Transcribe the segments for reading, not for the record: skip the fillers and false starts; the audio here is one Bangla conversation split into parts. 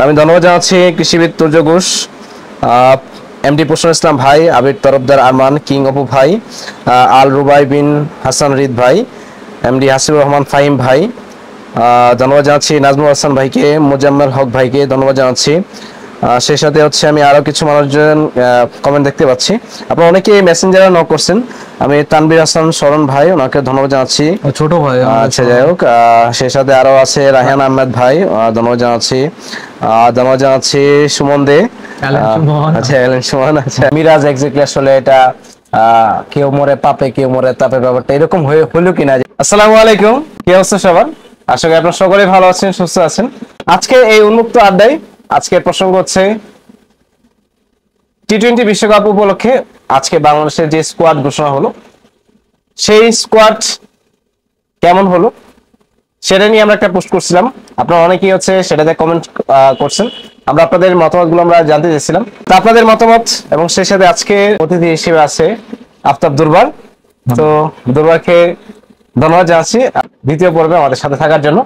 আমি ধন্যবাদ জানাচ্ছি কৃষিবিদ তুর্য ঘোষ, এমডি প্রসন্ন ইসলাম ভাই, আবির তরফদার আরমান, কিং অপু ভাই, আল রুবাই বিন হাসান রিদ ভাই, এমডি হাসিবুর রহমান ফাহিম ভাই, ধন্যবাদ জানাচ্ছি নাজমুল হাসান ভাইকে, মোজাম্মেল হক ভাইকে ধন্যবাদ জানাচ্ছি। সেই সাথে হচ্ছে আমি আরো কিছু মানুষজন কমেন্ট দেখতে পাচ্ছি। আপনারা অনেকে মেসেঞ্জারে নক করছেন। আমি তানভীর হাসান শরণ ভাই, ওনাকে ধন্যবাদ জানাচ্ছি, ছোট ভাই। আচ্ছা যাই হোক, সেই সাথে আরো আছে রায়হান আহমেদ ভাই, ধন্যবাদ জানাচ্ছি। ধন্যবাদ জানাচ্ছি সুমন দে, আচ্ছা এলেন সুমন, আচ্ছা মিরাজ। এক্স্যাক্টলি আসলে এটা কেউ মরে পাপে কেউ মরে তাপে, ব্যাপারটা এরকম হলো কিনা। আসসালামু আলাইকুম, কি অবস্থা সবার? আশা করি আপনারা সকলেই ভালো আছেন, সুস্থ আছেন। আজকে এই উন্মুক্ত আড্ডায় আজকের প্রসঙ্গ হচ্ছে টি-20 বিশ্বকাপ উপলক্ষে আজকে বাংলাদেশের যে স্কোয়াড ঘোষণা হলো, সেই স্কোয়াড কেমন হলো সেটা নিয়ে আমরা একটা পোস্ট করছিলাম। আপনারা অনেকেই হচ্ছে সেটাতে কমেন্ট করছেন। আমরা আপনাদের মতামতগুলো আমরা জানতে চাইছিলাম, তো আপনাদের মতামত এবং সেই সাথে আজকে অতিথি হিসেবে আছে আফতাব দুর্বার। তো দুর্বারকে ধন্যবাদ জানাচ্ছি দ্বিতীয় পর্বে আমাদের সাথে থাকার জন্য।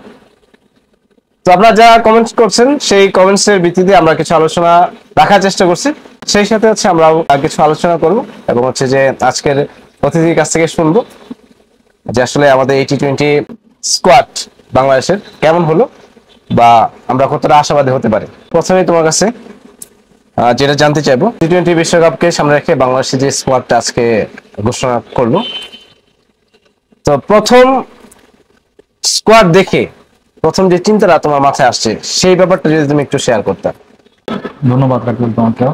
তো আপনারা যারা কমেন্টস করছেন সেই কমেন্টস এর ভিত্তিতে আমরা কিছু আলোচনা রাখার চেষ্টা করছি। সেই সাথে হচ্ছে আমরা কিছু আলোচনা করব এবং হচ্ছে যে আজকের অতিথির কাছ থেকে শুনবো যে আসলে আমাদের এই টি-20 স্কোয়াড বাংলাদেশের কেমন হলো বা আমরা কতটা আশাবাদী হতে পারি। প্রথমেই তোমার কাছে যেটা জানতে চাইবো, টি-20 বিশ্বকাপকে সামনে রেখে বাংলাদেশের যে স্কোয়াডটা আজকে ঘোষণা করলো, তো প্রথম স্কোয়াড দেখে প্রথম যে চিন্তাটা তোমার মাথায় আসছে সেই ব্যাপারটা যদি তুমি একটু শেয়ার করতে। ধন্যবাদ রাখবেন তোমাকেও।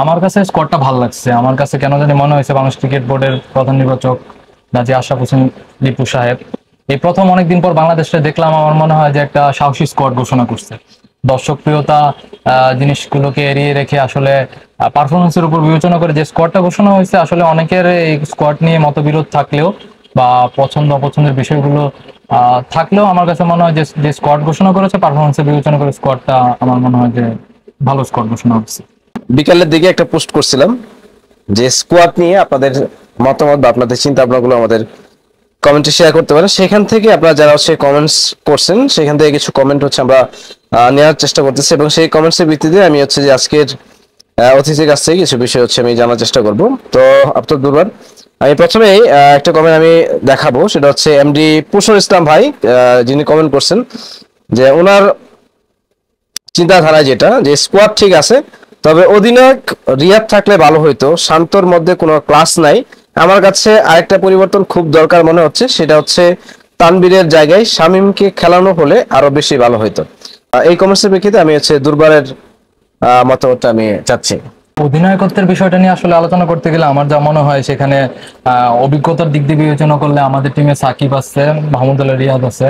আমার কাছে স্কোয়াডটা ভালো লাগছে। আমার কাছে কেন জানি মনে হয়েছে বাংলাদেশ ক্রিকেট বোর্ডের প্রধান নির্বাচক গাজী আশরাফ হোসেন লিপু সাহেব এই প্রথম অনেকদিন পর বাংলাদেশে দেখলাম। আমার মনে হয় যে একটা সাহসী স্কোয়াড ঘোষণা করছে। দর্শক প্রিয়তা জিনিসগুলোকে এড়িয়ে রেখে আসলে পারফরমেন্সের উপর বিবেচনা করে যে স্কোয়াডটা ঘোষণা হয়েছে, আসলে অনেকের এই স্কোয়াড নিয়ে মতবিরোধ থাকলেও বা পছন্দ অপছন্দের বিষয়গুলো থাকলেও আমার কাছে মনে হয় যে স্কোয়াড ঘোষণা করেছে পারফরমেন্সের বিবেচনা করে স্কোয়াডটা আমার মনে হয় যে ভালো স্কোয়াড ঘোষণা হচ্ছে। বিকালের দিকে একটা পোস্ট করছিলাম যে স্কোয়াড নিয়ে আপনাদের মতামত বা আপনাদের চিন্তা ভাবনাগুলো আমাদের কমেন্টে শেয়ার করতে পারেন। সেখান থেকে আপনারা যারা হচ্ছে কমেন্টস করছেন সেখান থেকে কিছু কমেন্ট হচ্ছে আমরা নেওয়ার চেষ্টা করতেছি এবং সেই কমেন্টসের ভিত্তিতে আমি হচ্ছে যে আজকের অতিথির কাছ থেকে কিছু বিষয় হচ্ছে আমি জানার চেষ্টা করব। তো আপনার দুবার আমি প্রথমেই একটা কমেন্ট আমি দেখাবো, সেটা হচ্ছে এমডি প্রসন্ন ইসলাম ভাই, যিনি কমেন্ট করছেন যে ওনার চিন্তাধারা যেটা, যে স্কোয়াড ঠিক আছে, তবে অধিনায়ক রিয়াদ থাকলে ভালো হইতো, শান্তর মধ্যে কোনো ক্লাস নাই। আমার কাছে আরেকটা পরিবর্তন খুব দরকার মনে হচ্ছে, সেটা হচ্ছে তানবীরের জায়গায় শামীমকে খেলানো হলে আরো বেশি ভালো হইতো। এই কমেন্টসের প্রেক্ষিতে আমি হচ্ছে দুর্বারের মতামতটা আমি চাচ্ছি। অধিনায়কত্বের বিষয়টা নিয়ে আসলে আলোচনা করতে গেলে আমার যা মনে হয় সেখানে অভিজ্ঞতার দিক দিয়ে বিবেচনা করলে আমাদের টিমে সাকিব আছে, মাহমুদুল্লাহ রিয়াদ আছে।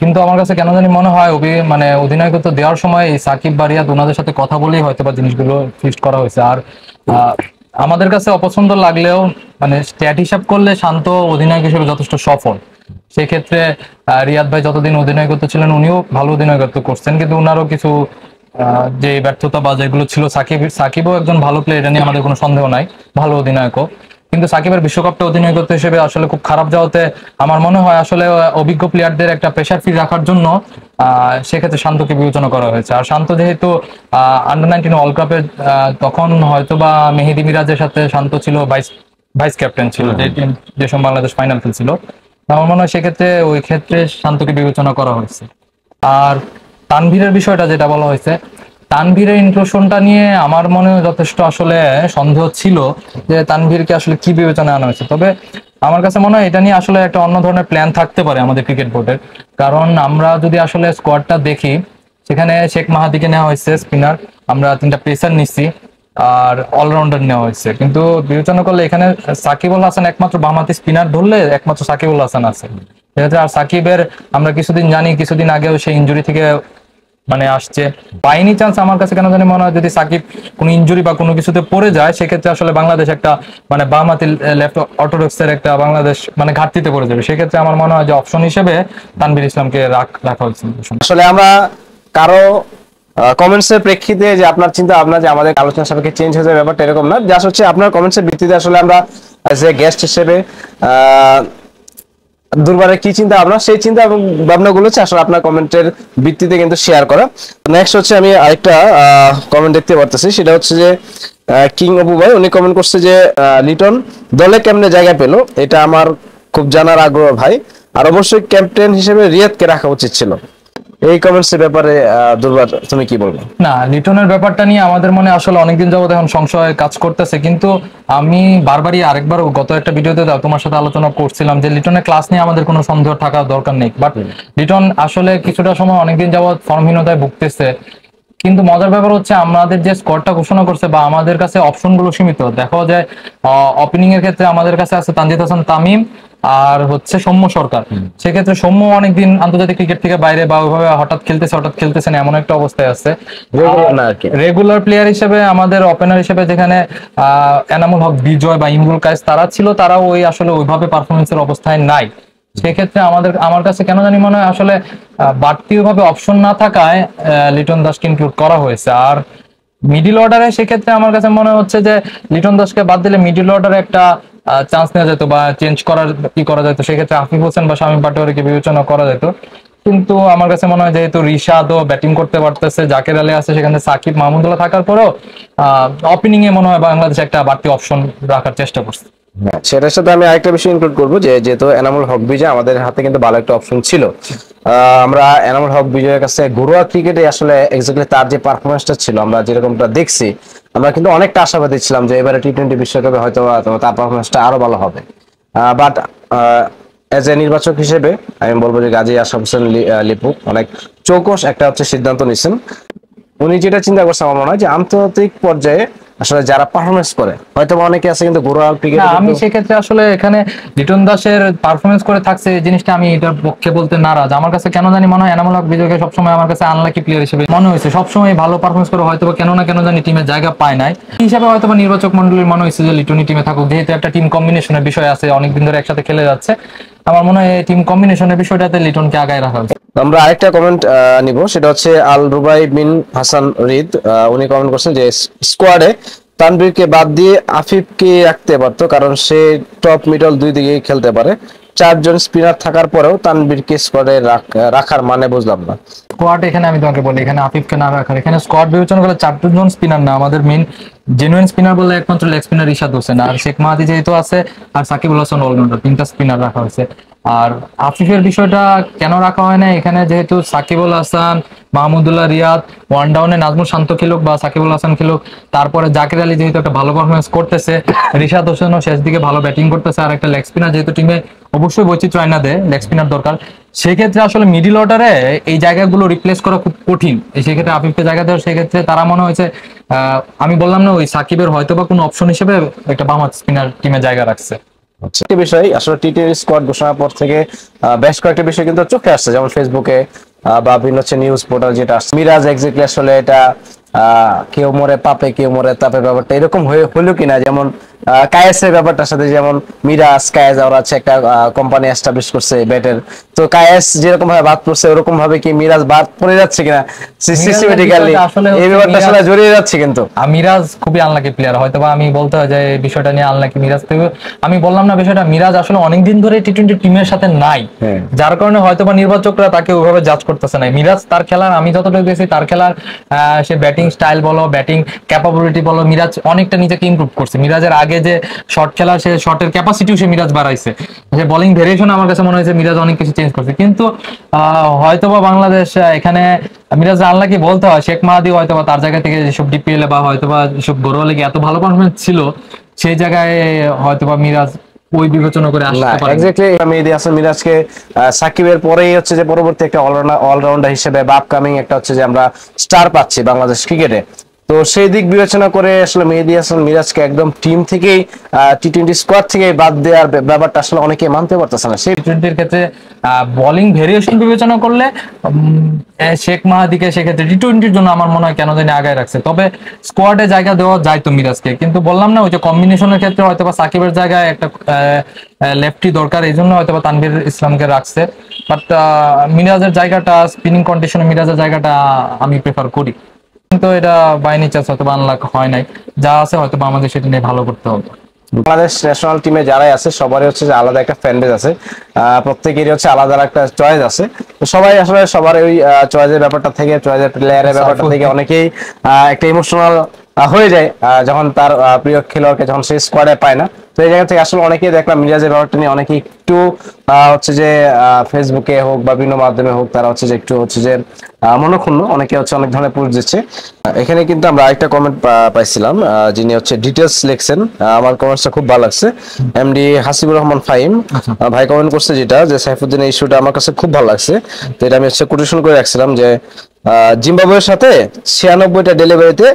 কিন্তু আমার কাছে কেন জানি মনে হয় মানে অধিনায়কত্ব দেওয়ার সময় এই সাকিব বা রিয়াদ ওনাদের সাথে কথা বলেই হয়তো বা জিনিসগুলো ফিক্সড করা হয়েছে। আর আমাদের কাছে অপছন্দ লাগলেও মানে স্ট্যাট হিসাব করলে শান্ত অধিনায়ক হিসেবে যথেষ্ট সফল। সেক্ষেত্রে রিয়াদ ভাই যতদিন অধিনায়কত্ব ছিলেন উনিও ভালো অধিনায়কত্ব করছেন, কিন্তু উনারও কিছু যে ব্যর্থতা বা যেগুলো ছিল। সাকিবও একজন ভালো প্লেয়ার, এটা নিয়ে আমাদের কোনো সন্দেহ নাই, ভালো অধিনায়কও। কিন্তু সাকিবের বিশ্বকাপটা অধিনায়কত্ব হিসেবে আসলে খুব খারাপ যাওয়াতে আমার মনে হয় আসলে অভিজ্ঞ প্লেয়ারদের একটা প্রেশার ফ্রি রাখার জন্য সেক্ষেত্রে শান্তকে বিবেচনা করা হয়েছে। আর শান্ত যেহেতু আন্ডার-19 ওয়ার্ল্ড কাপে তখন হয়তো বা মেহেদী মিরাজের সাথে শান্ত ছিল ভাইস ভাইস ক্যাপ্টেন ছিল, যে সময় বাংলাদেশ ফাইনাল খেলছিল। আমার মনে হয় সেক্ষেত্রে ওই ক্ষেত্রে শান্তকে বিবেচনা করা হয়েছে। আর তানভীরের বিষয়টা যেটা বলা হয়েছে, তানভীরের ইনক্লুশনটা নিয়ে আমার মনে যথেষ্ট আসলে সন্দেহ ছিল যে তানভীরকে আসলে কি বিবেচনায় আনা হয়েছে। তবে আমার কাছে মনে হয় এটা নিয়ে আসলে একটা অন্য ধরনের প্ল্যান থাকতে পারে আমাদের ক্রিকেট বোর্ডের। কারণ আমরা যদি আসলে স্কোয়াডটা দেখি, সেখানে শেখ মাহাদিকে নেওয়া হয়েছে স্পিনার, আমরা 3টা পেসার নিচ্ছি, আর অলরাউন্ডার নেওয়া হয়েছে। কিন্তু বিবেচনা করলে এখানে সাকিবুল হাসান একমাত্র বামহাতি স্পিনার ধরলে একমাত্র সাকিবুল হাসান আছে। আর সাকিবের আমরা কিছুদিন জানি, কিছুদিন আগেও সেই ইনজুরি থেকে মানে আসছে। বাইনি চান্স আমার কাছে কেন জানি মনে হয় যদি সাকিব কোনো ইনজুরি বা কোনো কিছুতে পড়ে যায়, সেক্ষেত্রে আসলে বাংলাদেশ একটা মানে বামহাতি লেফট অর্থোডক্সের একটা বাংলাদেশ মানে ঘাটতিতে পড়ে যাবে। সেক্ষেত্রে আমার মনে হয় যে অপশন হিসেবে তানভীর ইসলামকে রাখা হয়েছে। আসলে আমরা কারো কমেন্টস এর প্রেক্ষিতে যে আপনার চিন্তা ভাবনা যে আমাদের আলোচনা সাপেক্ষে চেঞ্জ হয়ে যাবে ব্যাপারটা এরকম না। জাস্ট হচ্ছে আপনার কমেন্টস এর ভিত্তিতে আসলে আমরা এজ এ গেস্ট হিসেবে দুর্বারের কি চিন্তা ভাবনা, সেই চিন্তা এবং ভাবনাগুলো হচ্ছে আসলে আপনার কমেন্টের ভিত্তিতে কিন্তু শেয়ার করা। নেক্সট হচ্ছে আমি আরেকটা কমেন্ট দেখতে পারতেছি, সেটা হচ্ছে যে কিং অপু ভাই উনি কমেন্ট করছে যে লিটন দলে কেমনে জায়গা পেলো, এটা আমার খুব জানার আগ্রহ ভাই, আর অবশ্যই ক্যাপ্টেন হিসেবে রিয়াদকে রাখা উচিত ছিল। এই কমেন্টস এর ব্যাপারে দুর্বার তুমি কি বলবো? না, লিটনের ব্যাপারটা নিয়ে আমাদের মনে আসলে অনেকদিন যাবত এখন সংশয় কাজ করতেছে, কিন্তু আমি বারবারই আরেকবার গত একটা ভিডিওতে তোমার সাথে আলোচনা করছিলাম যে লিটনের ক্লাস নিয়ে আমাদের কোনো সন্দেহ থাকা দরকার নেই, বাট লিটন আসলে কিছুটা সময় অনেকদিন যাবত ফর্মহীনতায় ভুগতেছে। কিন্তু মজার ব্যাপার হচ্ছে আমাদের যে স্কোয়াডটা ঘোষণা করছে বা আমাদের কাছে অপশন গুলো সীমিত, দেখা যায় ওপেনিং এর ক্ষেত্রে আমাদের কাছে আছে তানজিদ হাসান তামিম আর হচ্ছে সৌম্য সরকার। সেক্ষেত্রে সৌম্য অনেকদিন আন্তর্জাতিক ক্রিকেট থেকে বাইরে বা ওইভাবে হঠাৎ খেলতেছে না এমন একটা অবস্থায় আছে। রেগুলার প্লেয়ার হিসেবে আমাদের ওপেনার হিসেবে যেখানে এনামুল হক বিজয় বা ইমরুল কায়েস তারা ছিল, তারাও আসলে ওইভাবে পারফরমেন্সের অবস্থায় নাই। সেক্ষেত্রে আমার কাছে কেন জানি মনে হয় আসলে বাড়তি ভাবে অপশন না থাকায় লিটন দাসকে ইনক্লুড করা হয়েছে। আর মিডিল অর্ডারে সেক্ষেত্রে আমার কাছে মনে হচ্ছে যে লিটন দাসকে বাদ দিলে মিডিল অর্ডারে একটা চান্স নেওয়া যেত বা চেঞ্জ করা যেত, সেক্ষেত্রে আফিফ হোসেন বা শামীম পাটোয়ারিকে বিবেচনা করা যেত। কিন্তু আমার কাছে মনে হয় যেহেতু রিশাদও ব্যাটিং করতে পারতেছে, জাকের আলী আছে, সেখানে সাকিব মাহমুদুল্লাহ থাকার পরেও ওপেনিং এ মনে হয় বাংলাদেশ একটা বাড়তি অপশন রাখার চেষ্টা করছে। সেটার সাথে আমি আরেকটা বিষয় ইনক্লুড করবো যে যেহেতু এনামুল হক বিজয় আমাদের হাতে কিন্তু ভালো একটা অপশন ছিল, আমরা এনামুল হক বিজয়ের কাছে ঘরোয়া ক্রিকেটে আসলে এক্স্যাক্টলি তার যে পারফরমেন্সটা ছিল আমরা যেরকমটা দেখছি, আমরা কিন্তু অনেকটা আশাবাদী ছিলাম যে এবারে টি-20 বিশ্বকাপে হয়তো তার পারফরমেন্সটা আরো ভালো হবে। বাট এজ এ নির্বাচক হিসেবে আমি বলবো যে গাজী আশরাফ হোসেন লিপু অনেক চৌকস একটা হচ্ছে সিদ্ধান্ত নিচ্ছেন। উনি যেটা চিন্তা করছে আমার মনে হয় যে আন্তর্জাতিক পর্যায়ে আসলে যারা পারফরমেন্স করে, হয়তো অনেকে আছে কিন্তু ঘরোয়া ক্রিকেট, আমি সেক্ষেত্রে আসলে এখানে লিটন দাসের পারফরমেন্স করে থাকছে এই জিনিসটা আমি এটার পক্ষে বলতে নারাজ। আমার কাছে কেন জানি মনে হয় এনামুল হক বিজয়কে সবসময় আমার কাছে আনলাকি প্লেয়ার হিসেবে মনে হয়েছে, সবসময় ভালো পারফরমেন্স করে হয়তো কেন জানি টিমে জায়গা পায় নাই। এই হিসাবে হয়তো নির্বাচক মন্ডলীর মনে হয়েছে যে লিটনই টিমে থাকুক, যেহেতু একটা টিম কম্বিনেশনের বিষয় আছে, অনেকদিন ধরে একসাথে খেলে যাচ্ছে, আমার মনে হয় টিম কম্বিনেশনের বিষয়টাতে লিটনকে আগায় রাখা হয়েছে। আমরা আরেকটা কমেন্ট নিব, সেটা হচ্ছে আল রুবাই বিন হাসান রিদ, উনি কমেন্ট করছেন যে স্কোয়াডে তানভীরকে বাদ দিয়ে আফিফকে রাখতে পারতো, কারণ সে টপ মিডল দুই দিকে খেলতে পারে। 4 জন স্পিনার থাকার পরেও তানভীরকে স্কোয়াডে রাখার মানে বুঝলাম না। স্কোয়াড এখানে আমি তোমাকে বলি, এখানে আফিফকে না রাখার, এখানে স্কোয়াড বিবেচনা করলে 4 জন স্পিনার না, আমাদের মেইন জেনুইন স্পিনার বললে একমাত্র লেগ স্পিনার ইশাদ হোসেন আর শেখ মাহাদি যেহেতু আছে, আর সাকিবুল হাসান অলরাউন্ডার, 3টা স্পিনার রাখা হয়েছে। আর আফিফের বিষয়টা কেন রাখা হয় না, এখানে যেহেতু সাকিবুল হাসান, মাহমুদুল্লাহ রিয়াদ, ওয়ান ডাউনে নাজমুল শান্ত খেলুক বা সাকিবুল হাসান খেলুক, তারপরে জাকির আলী যেহেতু একটা ভালো পারফরমেন্স করতেছে, রিশাদ হোসেনও শেষ দিকে ভালো ব্যাটিং করতেছে, আর একটা লেগ স্পিনার যেহেতু টিমে অবশ্যই বৈচিত্র্য আয়না দেয়, লেগ স্পিনার দরকার। সেক্ষেত্রে আসলে মিডিল অর্ডারে এই জায়গাগুলো রিপ্লেস করা খুব কঠিন, সেক্ষেত্রে আফিফকে জায়গা দেওয়ার, সেক্ষেত্রে তারা মনে হয়েছে আমি বললাম না ওই সাকিবের হয়তো বা কোনো অপশন হিসেবে একটা বামহাত স্পিনার টিমে জায়গা রাখছে। একটা বিষয় আসলে টি-20 স্কোয়াড ঘোষণার পর থেকে বেশ কয়েকটা বিষয় কিন্তু চোখে আসছে, যেমন ফেসবুকে বা বিভিন্ন হচ্ছে নিউজ পোর্টাল যেটা আসছে, মিরাজ এক্স্যাক্টলি আসলে এটা কেউ মরে পাপে কেউ মরে তাপে ব্যাপারটা এরকম হলো কিনা, যেমন কায়েসের ব্যাপারটার সাথে, যেমন মিরাজ কায়েস ওরা আছে একটা কোম্পানি এস্টাবলিশ করছে ব্যাটের, তো কায়েস যেরকম ভাবে বাদ পড়ছে ওরকম ভাবে কি মিরাজ বাদ পড়ে যাচ্ছে কিনা সিস্টেমেটিক্যালি এই ব্যাপারটা আসলে জড়িয়ে যাচ্ছে। কিন্তু মিরাজ খুবই আনলাকি প্লেয়ার, হয়তোবা আমি বলতে হয় যে এই বিষয়টা নিয়ে আনলাকি মিরাজ থেকে আমি বললাম না বিষয়টা, মিরাজ আসলে অনেকদিন ধরে টি-20 টিমের সাথে নাই, যার কারণে হয়তোবা নির্বাচকরা তাকে ওইভাবে জাজ করতেছে না। মিরাজ তার খেলার, আমি যতটুকু দেখছি তার খেলার সে ব্যাটিং স্টাইল বলো, ব্যাটিং ক্যাপাবিলিটি বলো, মিরাজ অনেকটা নিজেকে ইমপ্রুভ করছে। মিরাজের আগে যে শর্ট খেলা, সে শর্টের ক্যাপাসিটিও সে মিরাজ বাড়াইছে, যে বোলিং ভেরিয়েশন আমার কাছে মনে হয়েছে মিরাজ অনেক কিছু চেঞ্জ করছে। কিন্তু হয়তোবা বাংলাদেশ এখানে মিরাজ আনলাকি বলতে হয়, শেখ মাহাদি হয়তোবা তার জায়গা থেকে যেসব ডিপিএল বা হয়তোবা যেসব ঘরোয়া লিগে এত ভালো পারফরমেন্স ছিল, সেই জায়গায় হয়তোবা মিরাজ ওই বিবেচনা করে আসতে পারে। এক্স্যাক্টলি মেহেদী হাসান মিরাজকে সাকিবের পরেই হচ্ছে যে পরবর্তী একটা অলরাউন্ডার হিসেবে বা আপকামিং একটা হচ্ছে যে আমরা স্টার পাচ্ছি বাংলাদেশ ক্রিকেটে, তো সেই দিক বিবেচনা করে আসলে মেহেদী হাসান মিরাজকে একদম টিম থেকেই টি-20 স্কোয়াড থেকে বাদ দেওয়ার ব্যাপারটা আসলে অনেকে মানতে পারতেছে না। সেই টি-20-র ক্ষেত্রে বোলিং ভেরিয়েশন বিবেচনা করলে শেখ মাহাদিকে সেক্ষেত্রে টি-20-র জন্য আমার মনে হয় কেন জানি আগায় রাখছে, তবে স্কোয়াডে জায়গা দেওয়া যায় তো মিরাজকে। কিন্তু বললাম না ওই যে কম্বিনেশনের ক্ষেত্রে হয়তোবা সাকিবের জায়গায় একটা লেফটি দরকার, এই জন্য হয়তোবা তানভীর ইসলামকে রাখছে। বাট মিরাজের জায়গাটা, স্পিনিং কন্ডিশনে মিরাজের জায়গাটা আমি প্রেফার করি, কিন্তু এটা বাই নেচার হয়তো আনলাক হয় নাই, যা আছে হয়তো আমাদের সেটা নিয়ে ভালো করতে হবে। বাংলাদেশ ন্যাশনাল টিমে যারাই আছে সবারই হচ্ছে যে আলাদা একটা ফ্যান বেজ আছে, প্রত্যেকেরই হচ্ছে আলাদা একটা চয়েস আছে। তো সবাই আসলে সবার ওই চয়েসের ব্যাপারটা থেকে, চয়েসের প্লেয়ারের ব্যাপারটা থেকে অনেকেই একটা ইমোশনাল হয়ে যায় যখন তার প্রিয় খেলোয়াড়কে যখন সে স্কোয়াডে পায় না। তো এই জায়গা থেকে আসলে অনেকেই দেখলাম মিরাজের ব্যাপারটা নিয়ে অনেকে একটু হচ্ছে যে ফেসবুকে হোক বা বিভিন্ন মাধ্যমে হোক তারা হচ্ছে যে একটু হচ্ছে যে মনক্ষুণ্ণ, অনেকে হচ্ছে অনেক ধরনের পোস্ট দিচ্ছে। এখানে কিন্তু আমরা আরেকটা কমেন্ট পাইছিলাম, যিনি হচ্ছে ডিটেলস লিখছেন, আমার কমেন্টসটা খুব ভালো লাগছে। এমডি হাসিবুর রহমান ফাহিম ভাই কমেন্ট করছে যেটা, যে সাইফুদ্দিনের ইস্যুটা আমার কাছে খুব ভালো লাগছে। তো এটা আমি হচ্ছে কোটেশন করে রাখছিলাম যে জিম্বাবুয়ের সাথে 96টা ডেলিভারিতে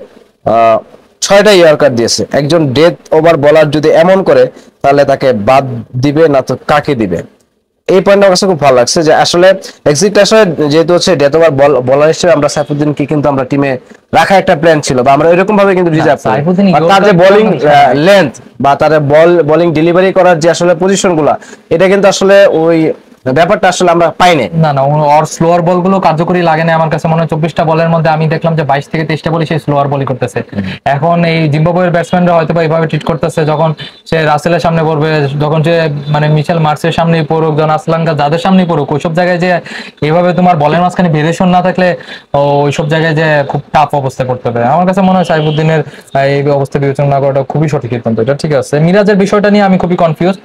6টা ইয়র্কার দিয়েছে। একজন ডেথ ওভার বলার যদি এমন করে তাহলে তাকে বাদ দিবে না তো কাকে দিবে। এই পয়েন্টটা আমার কাছে খুব ভালো লাগছে যে আসলে এক্সিট আসলে যেহেতু হচ্ছে ডেথ ওভার বলার হিসেবে আমরা সাইফুদ্দিনকে কিন্তু আমরা টিমে রাখা একটা প্ল্যান ছিল, বা আমরা এরকম ভাবে কিন্তু রিজার্ভ করি। সাইফুদ্দিন আর তার যে বোলিং লেন্থ বা তার বোলিং ডেলিভারি করার যে আসলে পজিশন গুলা, এটা কিন্তু আসলে ওই ব্যাপারটা আসলে আমরা পাইনি। না না, ওর স্লোয়ার বল গুলো কার্যকরী লাগে না। আমার কাছে মনে হয় 24টা বলের মধ্যে আমি দেখলাম যে 22 থেকে 23টা বলে সে স্লোয়ার বলই করতেছে। এখন এই জিম্বাবুয়ের ব্যাটসম্যানরা হয়তো বা এইভাবে ট্রিট করতেছে, যখন সে রাসেলের সামনে পড়বে, যখন সে মানে মিচেল মার্কসের সামনে পড়ুক, জন আসলানকা যাদের সামনে পড়ুক, ওইসব জায়গায় যে এইভাবে তোমার বলের মাঝখানে ভেরিয়েশন না থাকলে ওইসব জায়গায় যে খুব টাফ অবস্থা করতে হবে। আমার কাছে মনে হয় সাইফুদ্দিনের এই অবস্থা বিবেচনা না করাটা খুবই সঠিক সিদ্ধান্ত। এটা ঠিক আছে। মিরাজের বিষয়টা নিয়ে আমি খুবই কনফিউজ,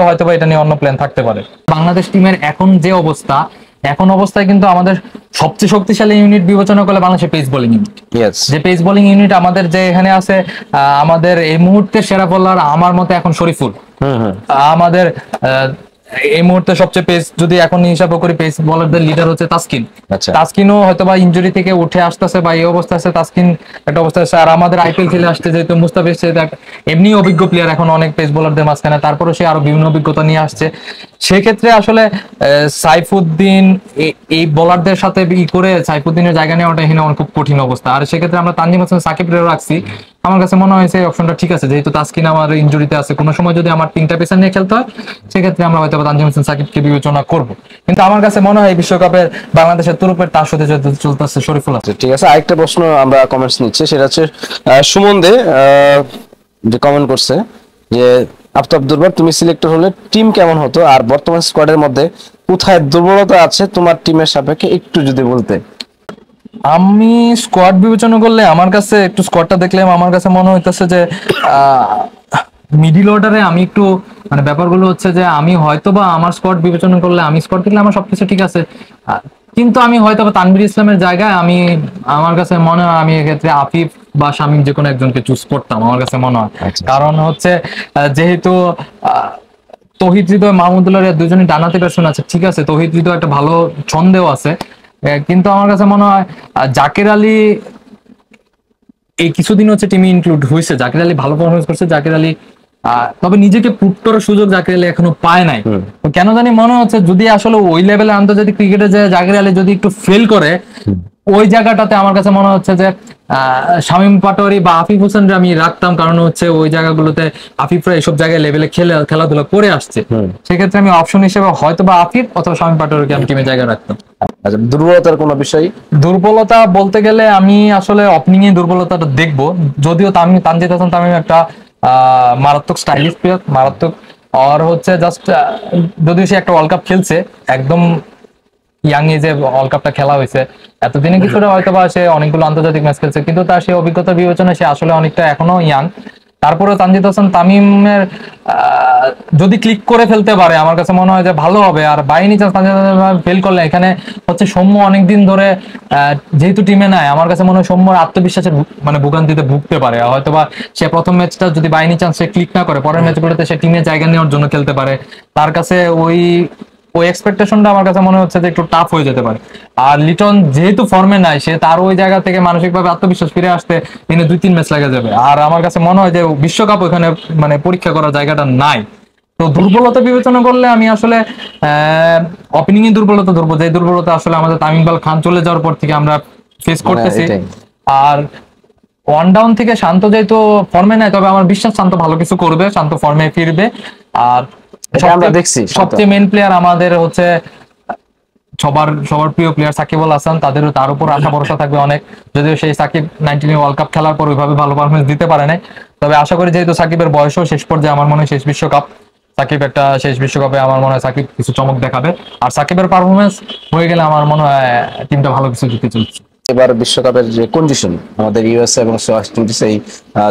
হয়তো বা এটা নিয়ে অন্য প্ল্যান থাকতে পারে। বাংলাদেশ টিমের এখন যে অবস্থা, এখন অবস্থায় কিন্তু আমাদের সবচেয়ে শক্তিশালী ইউনিট বিবেচনা করলে বাংলাদেশের পেস বোলিং ইউনিট, যে পেস বোলিং ইউনিট আমাদের যে এখানে আছে, আমাদের এই মুহূর্তে সেরা বোলার আমার মতে এখন শরীফুল। আমাদের এই মুহূর্তে সবচেয়ে পেস যদি এখন হিসাব করি, পেস বোলারদের লিডার হচ্ছে তাসকিন। তাসকিনও হয়তো বা ইনজুরি থেকে উঠে আসতেছে বা এই অবস্থা আছে, তাসকিন একটা অবস্থা আছে। আর আমাদের আইপিএল খেলে আসছে যেহেতু মুস্তাফিজ এমনি অভিজ্ঞ প্লেয়ার এখন অনেক পেস বোলারদের মাঝখানে, তারপরে সে আরো বিভিন্ন অভিজ্ঞতা নিয়ে আসছে। সেক্ষেত্রে আসলে সাইফুদ্দিন এই বোলারদের সাথে ই করে সাইফুদ্দিনের জায়গা নেওয়াটা এখানে খুব কঠিন অবস্থা। আর সেক্ষেত্রে আমরা তানজিম হাসান সাকিবরেও রাখছি। আমার কাছে মনে হয়েছে অপশনটা ঠিক আছে, যেহেতু তাসকিন আমার ইনজুরিতে আছে, কোনো সময় যদি আমার 3টা পেসার নিয়ে খেলতে হয় সেক্ষেত্রে আমরা হয়তো তানজিম হাসান সাকিবকে বিবেচনা করব। কিন্তু আমার কাছে মনে হয় বিশ্বকাপের বাংলাদেশের তুরুপের তার সাথে চলতেছে শরীফুল আছে। ঠিক আছে, আরেকটা প্রশ্ন আমরা কমেন্টস নিচ্ছি, সেটা হচ্ছে সুমন দে যে কমেন্ট করছে যে আফতাব দুর্বার, তুমি সিলেক্টর হলে টিম কেমন হতো, আর বর্তমান স্কোয়াডের মধ্যে কোথায় দুর্বলতা আছে তোমার টিমের সাপেক্ষে একটু যদি বলতে। আমি স্কোয়াড বিবেচনা করলে আমার কাছে একটু স্কোয়াডটা দেখলে আমার কাছে মনে হইতেছে যে মিডিল অর্ডারে আমি একটু মানে ব্যাপারগুলো হচ্ছে যে আমি হয়তো বা আমার স্কোয়াড বিবেচনা করলে, আমি স্কোয়াড দেখলে আমার সবকিছু ঠিক আছে, কিন্তু আমি হয়তো বা তানভীর ইসলামের জায়গায় আমার কাছে মনে হয় আমি এক্ষেত্রে আফিফ বা শামীম যে কোনো একজনকে চুজ করতাম। আমার কাছে মনে হয় কারণ হচ্ছে যেহেতু তৌহিদ হৃদয়, মাহমুদুল্লাহ রিয়াদ দুজনই ডানাতে ব্যাটসম্যান আছে, ঠিক আছে, তৌহিদ হৃদয় একটা ভালো ছন্দেও আছে, কিন্তু আমার কাছে মনে হয় জাকের আলী এই কিছুদিন হচ্ছে টিমে ইনক্লুড হয়েছে, জাকের আলী ভালো পারফরমেন্স করছে। জাকের আলী তবে নিজেকে প্রুভ করার সুযোগ জাকের আলী এখনো পায় নাই। তো কেন জানি মনে হচ্ছে যদি আসলে ওই লেভেলে আন্তর্জাতিক ক্রিকেটে যে জাকের আলী যদি একটু ফেল করে, ওই জায়গাটাতে আমার কাছে মনে হচ্ছে যে শামীম পাটোয়ারি বা আফিফ হোসেনরা আমি রাখতাম, কারণ হচ্ছে ওই জায়গাগুলোতে আফিফরা এইসব জায়গায় লেভেলে খেলাধুলা করে আসছে। সেক্ষেত্রে আমি অপশন হিসেবে হয়তো বা আফিফ অথবা শামীম পাটোয়ারিকে আমি টিমে জায়গায় রাখতাম। আচ্ছা, দুর্বলতার কোনো বিষয়? দুর্বলতা বলতে গেলে আমি আসলে ওপেনিং এ দুর্বলতাটা দেখবো, যদিও তানজিদ হাসান তামিম একটা মারাত্মক স্টাইলিশ প্লেয়ার, মারাত্মক। আর হচ্ছে জাস্ট যদিও সে একটা ওয়ার্ল্ড কাপ খেলছে, একদম ইয়াং এজে ওয়ার্ল্ড কাপটা খেলা হয়েছে, এতদিনে কিছুটা হয়তো বা সে অনেকগুলো আন্তর্জাতিক ম্যাচ খেলছে, কিন্তু তার সেই অভিজ্ঞতার বিবেচনায় সে আসলে অনেকটা এখনো ইয়াং। তারপরে তানজিদ হাসান তামিমের যদি ক্লিক করে ফেলতে পারে আমার কাছে মনে হয় যে ভালো হবে। আর বাইনি চান্স ফেল করলে এখানে হচ্ছে সৌম্য অনেকদিন ধরে যেহেতু টিমে নাই, আমার কাছে মনে হয় সৌম্যর আত্মবিশ্বাসের মানে ভোগান্তিতে ভুগতে পারে। হয়তোবা সে প্রথম ম্যাচটা যদি বাইনি চান্স সে ক্লিক না করে, পরের ম্যাচগুলোতে সে টিমে জায়গা নেওয়ার জন্য খেলতে পারে। তার কাছে ওই এক্সপেকটেশনটা আমার কাছে মনে হচ্ছে যে একটু টাফ হয়ে যেতে পারে। আর লিটন যেহেতু ফর্মে নাই, সে তার ওই জায়গা থেকে মানসিকভাবে আত্মবিশ্বাস ফিরে আসতে দিনে 2-3 ম্যাচ লেগে যাবে। আর আমার কাছে মনে হয় যে বিশ্বকাপ ওখানে মানে পরীক্ষা করার জায়গাটা নাই। তো দুর্বলতা বিবেচনা করলে আমি আসলে ওপেনিং এ দুর্বলতা ধরবো, যে দুর্বলতা আসলে আমাদের তামিম ইকবাল খান চলে যাওয়ার পর থেকে আমরা ফেস করতেছি। আর ওয়ান ডাউন থেকে শান্ত যেহেতু ফর্মে নাই, তবে আমার বিশ্বাস শান্ত ভালো কিছু করবে, শান্ত ফর্মে ফিরবে। আর আমরা দেখছি সবচেয়ে মেন প্লেয়ার আমাদের হচ্ছে সবার প্রিয় প্লেয়ার সাকিব আল হাসান, তার উপর আশা ভরসা থাকবে অনেক। যদিও সেই সাকিব 19 ওয়ার্ল্ড কাপ খেলার পর ওইভাবে ভালো পারফরমেন্স দিতে পারে নাই, তবে আশা করি যেহেতু সাকিবের বয়সও শেষ পর্যায়ে, আমার মনে হয় শেষ বিশ্বকাপ, শেষ বিশ্বকাপে আমার মনে হয় সাকিব কিছু চমক দেখাবে। আর সাকিবের পারফরমেন্স হয়ে গেলে আমার মনে হয় টিমটা ভালো কিছু জিতে চলছে। এবার বিশ্বকাপের যে কন্ডিশন আমাদের ইউএসএ এবং ওয়েস্ট ইন্ডিজ, এই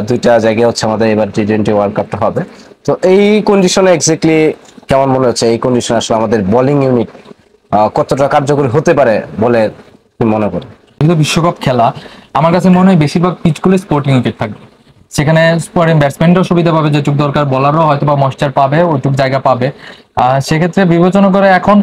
দুইটা জায়গায় হচ্ছে আমাদের এবার টি-20 ওয়ার্ল্ড কাপটা হবে। তো এই কন্ডিশনে এক্স্যাক্টলি কেমন মনে হচ্ছে, এই কন্ডিশনে আসলে আমাদের বোলিং ইউনিট কতটা কার্যকরী হতে পারে বলে তুমি মনে করো? যেহেতু বিশ্বকাপ খেলা, আমার কাছে মনে হয় বেশিরভাগ পিচগুলো স্পোর্টিং উইকেট থাকবে, সেখানে স্পোর্টিং ব্যাটসম্যানরাও সুবিধা পাবে, যেটুক দরকার বলারও হয়তো বা ময়েশ্চার পাবে, ওইটুক জায়গা পাবে। সেক্ষেত্রে বিবেচনা করে এখন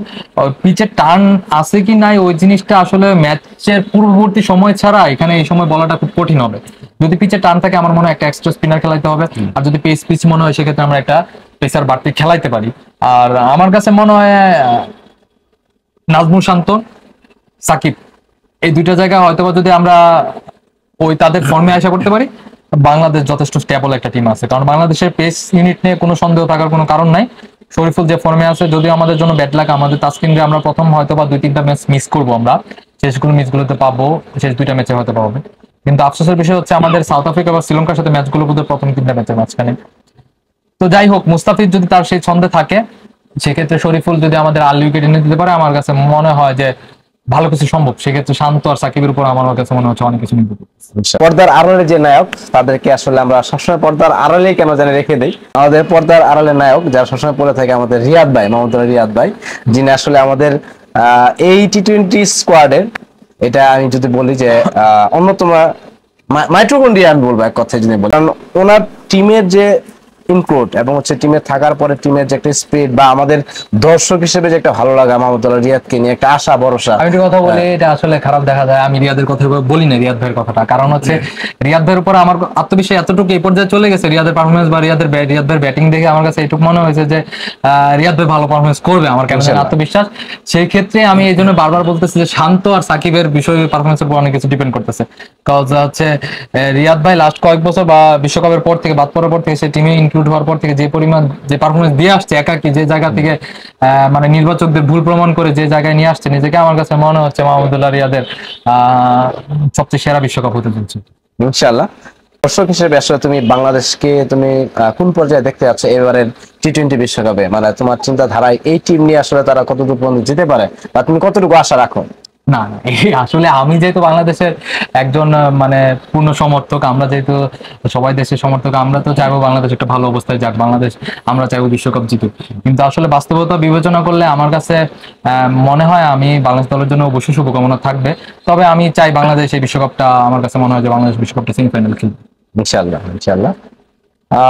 পিচের টার্ন আছে কি নাই ওই জিনিসটা আসলে ম্যাচের পূর্ববর্তী সময় ছাড়া এখানে এই সময় বলাটা খুব কঠিন হবে। যদি পিচের টার্ন থাকে আমার মনে হয় একটা এক্সট্রা স্পিনার খেলাইতে হবে, আর যদি পিচ মনে হয় সেক্ষেত্রে আমরা একটা পেসার বাড়তি খেলাইতে পারি। আর আমার কাছে মনে হয় নাজমুল শান্ত, সাকিব, এই দুইটা জায়গা হয়তোবা যদি আমরা তাদের ফর্মে আশা করতে পারি, বাংলাদেশ যথেষ্ট স্টেবল একটা টিম আছে। কারণ বাংলাদেশের পেস ইউনিট নিয়ে কোনো সন্দেহ থাকার কোনো কারণ নাই। শরীফুল যে ফর্মে আছে, যদিও আমাদের জন্য ব্যাড লাক, আমাদের তাসকিনকে আমরা প্রথম হয়তোবা 2-3টা ম্যাচ মিস করবো, আমরা মিসগুলোতে পাবো, শেষ 2টা ম্যাচে হয়তো পাবো। কিন্তু আফসোসের বিষয় হচ্ছে আমাদের সাউথ আফ্রিকা বা শ্রীলঙ্কার সাথে ম্যাচগুলো বোধহয় প্রথম 3টা ম্যাচের মাঝখানে। তো যাই হোক, মুস্তাফিজ যদি তার সেই ছন্দে থাকে, সেক্ষেত্রে শরীফুল যদি আমাদের আর্লি উইকেট এনে দিতে পারে, আমার কাছে মনে হয় যে ভালো কিছু সম্ভব। সেক্ষেত্রে শান্ত আর সাকিবের উপর আমার কাছে মনে হচ্ছে অনেক কিছু নির্ভর করছে। পর্দার আড়ালে যে নায়ক, তাদেরকে আসলে আমরা সবসময় পর্দার আড়ালে কেন জানি রেখে দিই। আমাদের পর্দার আড়ালে নায়ক যারা সবসময় পড়ে থাকে আমাদের রিয়াদ ভাই, মাহমুদুল্লাহ রিয়াদ ভাই, যিনি আসলে আমাদের এই টি-20 স্কোয়াডের, এটা আমি যদি বলি যে অন্যতম মাইটোকন্ড্রিয়া আমি বলবো এক কথায় যদি বলি। কারণ ওনার টিমের যে ইনক্লুড এবং হচ্ছে টিমে থাকার পরে টিমের যে একটা স্পিড বা আমাদের দর্শক হিসেবে যে একটা ভালো লাগা, মাহমুদুল্লাহ রিয়াদকে নিয়ে একটা আশা ভরসা। আমি একটা কথা বলি, এটা আসলে খারাপ দেখা যায়, আমি রিয়াদের কথা বলি না, রিয়াদ ভাইয়ের কথাটা, কারণ হচ্ছে রিয়াদ ভাইয়ের উপর আমার আত্মবিশ্বাস এতটুকু এই পর্যায়ে চলে গেছে, রিয়াদের পারফরমেন্স বা রিয়াদ ভাইয়ের ব্যাটিং দেখে আমার কাছে এটুকু মনে হয়েছে যে রিয়াদ ভাই ভালো পারফরমেন্স করবে, আমার কেন জানি আত্মবিশ্বাস। সেই ক্ষেত্রে আমি এই জন্য বারবার বলতেছি যে শান্ত আর সাকিবের বিষয়ে পারফরমেন্সের উপর অনেক কিছু ডিপেন্ড করতেছে। কারণ হচ্ছে রিয়াদ ভাই লাস্ট কয়েক বছর বা বিশ্বকাপের পর থেকে, বাদ পড়ার পর থেকে, সে টিমে ইনক্লুড হওয়ার পর থেকে যে পরিমাণ যে পারফরমেন্স দিয়ে আসছে একাকি, যে জায়গা থেকে মানে নির্বাচকদের ভুল প্রমাণ করে যে জায়গায় নিয়ে আসছে নিজেকে, আমার কাছে মনে হচ্ছে মাহমুদুল্লাহ রিয়াদের সবচেয়ে সেরা বিশ্বকাপ হতে চলছে ইনশাআল্লাহ। দর্শক হিসেবে আসলে তুমি বাংলাদেশকে তুমি কোন পর্যায়ে দেখতে যাচ্ছ এবারের টি-20 বিশ্বকাপে? মানে তোমার চিন্তাধারায় এই টিম নিয়ে আসলে তারা কতটুকু পর্যন্ত যেতে পারে বা তুমি কতটুকু আশা রাখো? না, আসলে আমি যেহেতু বাংলাদেশের একজন মানে পূর্ণ সমর্থক, আমরা যেহেতু সবাই দেশের সমর্থক, আমরা তো চাইবো বাংলাদেশ একটা ভালো অবস্থায় যাক, বাংলাদেশ, আমরা চাইবো বিশ্বকাপ জিতুক। কিন্তু আসলে বাস্তবতা বিবেচনা করলে আমার কাছে মনে হয় আমি বাংলাদেশ দলের জন্য অবশ্যই শুভকামনা থাকবে। তবে আমি চাই বাংলাদেশ এই বিশ্বকাপটা, আমার কাছে মনে হয় যে বাংলাদেশ বিশ্বকাপটা সেমিফাইনাল খেলবে ইনশাআল্লাহ ইনশাআল্লাহ।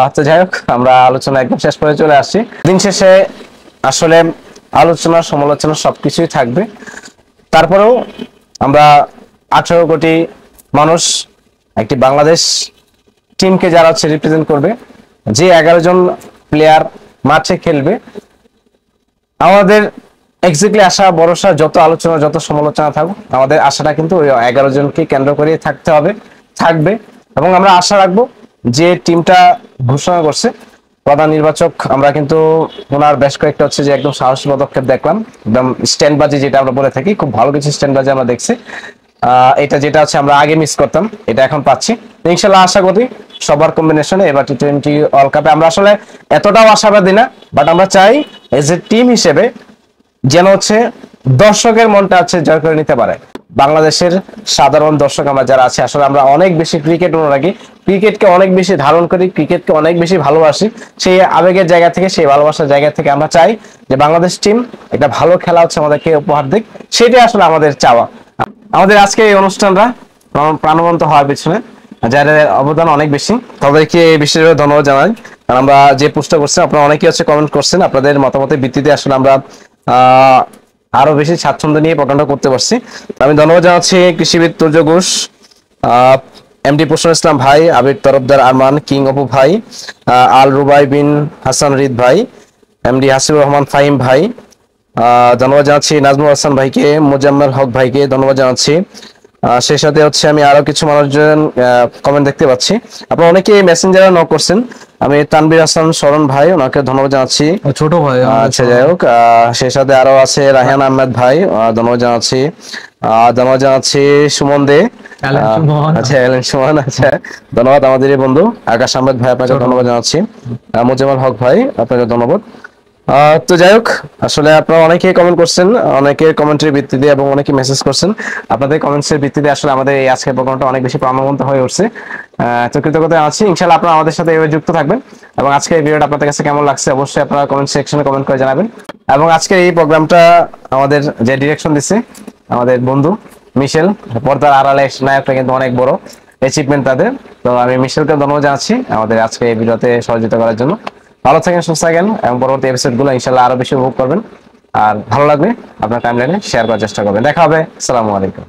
আচ্ছা, যাই হোক, আমরা আলোচনা একদম শেষ পর্যায়ে চলে আসছি। দিন শেষে আসলে আলোচনা সমালোচনা সবকিছুই থাকবে। তারপরেও আমরা 18 কোটি মানুষ একটি বাংলাদেশ টিমকে যারা হচ্ছে রিপ্রেজেন্ট করবে, যে 11 জন প্লেয়ার মাঠে খেলবে, আমাদের এক্স্যাক্টলি আশা ভরসা, যত আলোচনা যত সমালোচনা থাকুক, আমাদের আশাটা কিন্তু ওই 11 জনকে কেন্দ্র করে থাকবে। এবং আমরা আশা রাখবো যে টিমটা ঘোষণা করছে প্রধান নির্বাচক, আমরা কিন্তু ওনার বেশ কয়েকটা হচ্ছে যে একদম সাহসী পদক্ষেপ দেখলাম, একদম স্ট্যান্ডবাজি যেটা আমরা বলে থাকি, খুব ভালো কিছু স্ট্যান্ডবাজি আমরা দেখছি। এটা যেটা হচ্ছে আমরা আগে মিস করতাম, এটা এখন পাচ্ছি। ইনশাল্লাহ আশা করি সবার কম্বিনেশনে এবার টি-20 ওয়ার্ল্ড কাপে আমরা আসলে এতটাও আশাবাদী না, বাট আমরা চাই এজ এ টিম হিসেবে যেন হচ্ছে দর্শকের মনটা হচ্ছে জয় করে নিতে পারে। বাংলাদেশের সাধারণ দর্শক আমরা যারা আছে, আসলে আমরা অনেক বেশি ক্রিকেট অনুরাগী, ক্রিকেটকে অনেক বেশি ধারণ করি, ক্রিকেটকে অনেক বেশি ভালোবাসি। সেই আবেগের জায়গা থেকে, সেই ভালোবাসার জায়গা থেকে আমরা চাই যে বাংলাদেশ টিম একটা ভালো খেলা হচ্ছে আমাদেরকে উপহার দিক, সেটাই আসলে আমাদের চাওয়া। আমাদের আজকে এই অনুষ্ঠানটা প্রাণবন্ত হওয়ার পিছনে যাদের অবদান অনেক বেশি, তাদেরকে বিশেষভাবে ধন্যবাদ জানাই। কারণ আমরা যে পোস্টটা করছি, আপনারা অনেকেই হচ্ছে কমেন্ট করছেন, আপনাদের মতামতের ভিত্তিতে আসলে আমরা আরো বেশি স্বাচ্ছন্দ্য নিয়ে প্রোগ্রামটা করতে পারছি। আমি ধন্যবাদ জানাচ্ছি কৃষিবিদ তুর্য ঘোষ, এমডি প্রসন্ন ইসলাম ভাই, আবির তরফদার আরমান, কিং অপু ভাই, আল রুবাই বিন হাসান রিদ ভাই, এমডি হাসিবুর রহমান ফাহিম ভাই, ধন্যবাদ জানাচ্ছি নাজমুল হাসান ভাইকে, মোজাম্মেল হক ভাইকে ধন্যবাদ জানাচ্ছি, সেই সাথে হচ্ছে আমি আরো কিছু মানুষজন কমেন্ট দেখতে পাচ্ছি। আপনারা অনেকেই মেসেঞ্জারে নক করছেন। আমি তানভীর হাসান শরণ ভাই, ওনাকে ধন্যবাদ জানাচ্ছি। ছোট ভাই আচ্ছা, যাই হোক, সেই সাথে আরো আছে রায়হান আহমেদ ভাই, ধন্যবাদ জানাচ্ছি। ধন্যবাদ জানাচ্ছি সুমন দে। অ্যালেন সুমন। আচ্ছা, এলেন সুমন, আচ্ছা, ধন্যবাদ। আমাদের এই বন্ধু আকাশ আহমেদ ভাই, আপনাকে ধন্যবাদ জানাচ্ছি। মুজাম্মেল হক ভাই, আপনাকে ধন্যবাদ। তো যাই হোক, আসলে আপনারা অনেকেই কমেন্ট করছেন, অনেকের কমেন্টের ভিত্তিতে এবং অনেকে মেসেজ করছেন। আপনাদের কমেন্টসের ভিত্তিতে আসলে আমাদের এই আজকের প্রোগ্রামটা অনেক বেশি প্রাণবন্ত হয়ে উঠছে। তো কৃতজ্ঞতা আছি। ইনশাআল্লাহ আপনারা আমাদের সাথে এভাবে যুক্ত থাকবেন। এবং আজকের এই ভিডিওটা আপনাদের কাছে কেমন লাগছে অবশ্যই আপনারা কমেন্ট সেকশনে কমেন্ট করে জানাবেন। এবং আজকের এই প্রোগ্রামটা আমাদের যে ডিরেকশন দিচ্ছে আমাদের বন্ধু মিশেল, পর্দার আড়ালে নায়কটা কিন্তু অনেক বড় অ্যাচিভমেন্ট তাদের। তো আমি মিশেলকে ধন্যবাদ জানাচ্ছি আমাদের আজকে এই ভিডিওতে সহযোগিতা করার জন্য। ভালো থাকেন, সুস্থ থাকেন এবং পরবর্তী এপিসোডগুলো ইনশাআল্লাহ আরো বেশি উপভোগ করবেন। আর ভালো লাগলে আপনার টাইমলাইনে শেয়ার করার চেষ্টা করবেন। দেখা হবে। আসসালামু আলাইকুম।